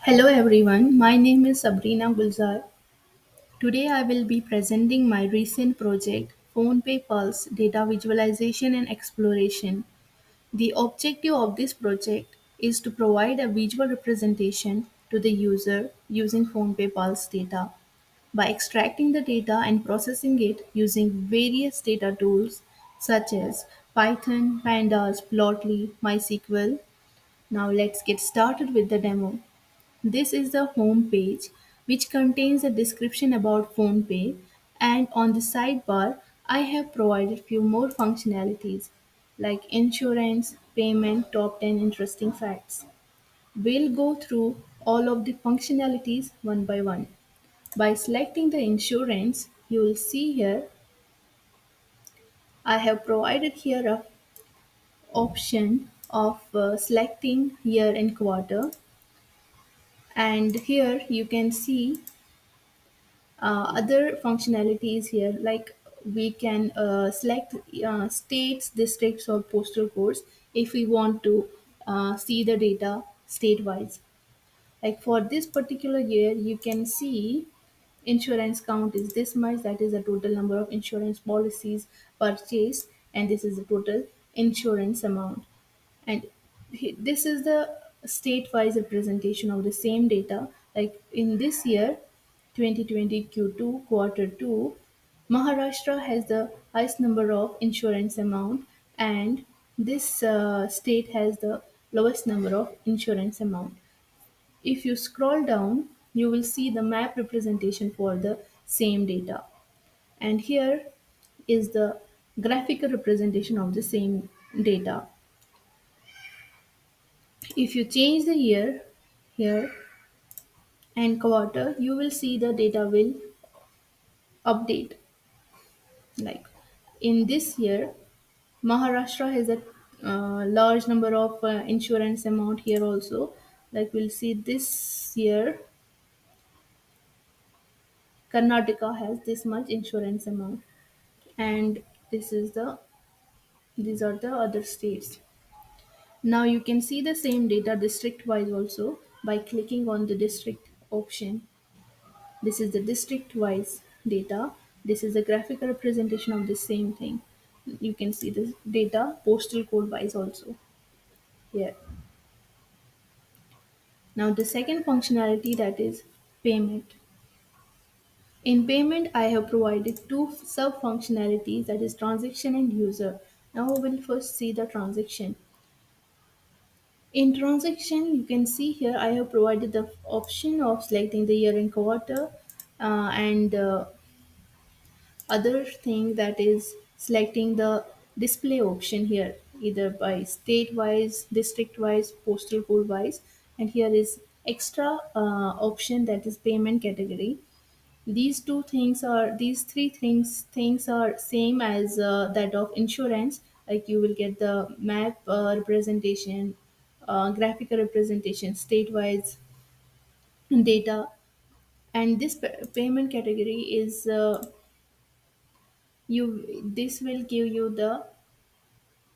Hello everyone, my name is Sabrina Gulzar. Today I will be presenting my recent project PhonePe Pulse Data Visualization and Exploration. The objective of this project is to provide a visual representation to the user using PhonePe Pulse data. By extracting the data and processing it using various data tools such as Python, Pandas, Plotly, MySQL. Now let's get started with the demo. This is the home page, which contains a description about PhonePe, and on the sidebar I have provided few more functionalities like insurance, payment, top 10 interesting facts. We'll go through all of the functionalities one by one. By selecting the insurance, you will see here I have provided here a option of selecting year and quarter, and here you can see other functionalities here, like we can select states, districts, or postal codes if we want to see the data state wise. Like for this particular year, you can see insurance count is this much, that is the total number of insurance policies purchased, and this is the total insurance amount. And this is the state-wise representation of the same data. Like in this year, 2020 Q2 quarter 2, Maharashtra has the highest number of insurance amount, and this state has the lowest number of insurance amount. If you scroll down, you will see the map representation for the same data. And here is the graphical representation of the same data. If you change the year here and quarter, you will see the data will update. Like in this year, Maharashtra has a large number of insurance amount here also. Like we'll see this year, Karnataka has this much insurance amount, and this is the these are the other states. Now you can see the same data district wise also by clicking on the district option. This is the district-wise data. This is a graphical representation of the same thing. You can see the data postal code-wise also here. Now the second functionality, that is payment. In payment, I have provided two sub-functionalities, that is transaction and user. Now we'll first see the transaction. In transaction, you can see here I have provided the option of selecting the year and quarter, and other thing, that is selecting the display option here, either by state wise, district wise, postal code wise. And here is extra option, that is payment category. These three things are same as that of insurance. Like you will get the map representation, graphical representation, state wise data. And this payment category is you this will give you the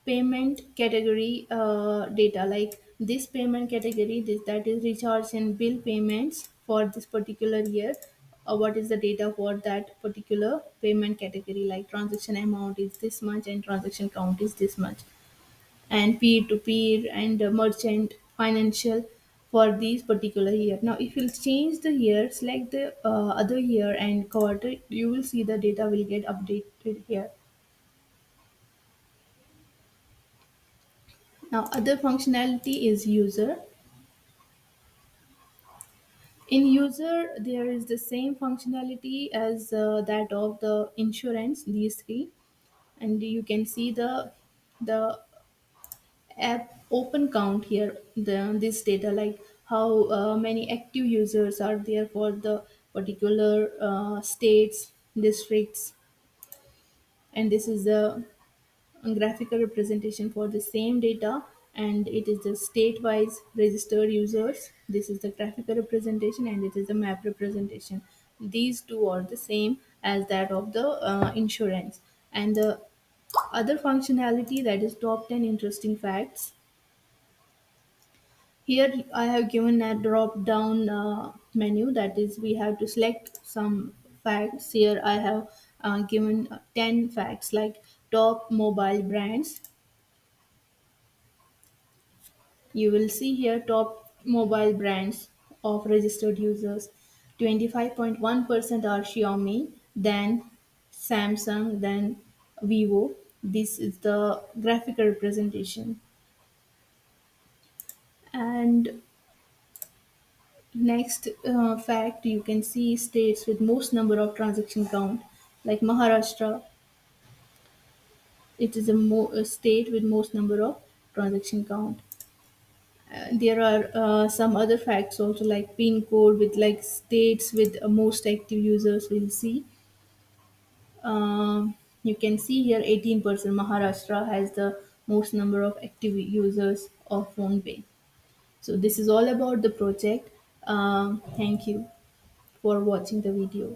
payment category data. Like this payment category, this that is recharge and bill payments for this particular year. What is the data for that particular payment category? Like transaction amount is this much and transaction count is this much, and peer to peer and merchant financial for these particular year. Now if you change the year, select the other year and quarter, you will see the data will get updated here. Now other functionality is user. In user, there is the same functionality as that of the insurance, these three, and you can see the app open count here. This data, like how many active users are there for the particular states, districts, and this is the graphical representation for the same data, and it is the state wise registered users. This is the graphical representation, and it is the map representation. These two are the same as that of the insurance. And the other functionality, that is top 10 interesting facts. Here I have given a drop down menu, that is we have to select some facts. Here I have given 10 facts like top mobile brands. You will see here top mobile brands of registered users. 25.1% are Xiaomi, then Samsung, then Vivo. This is the graphical representation. And next fact, you can see states with most number of transaction count, like Maharashtra. It is a state with most number of transaction count. There are some other facts also, like pin code with like states with most active users. We'll see. You can see here 18% Maharashtra has the most number of active users of PhonePe. So this is all about the project. Thank you for watching the video.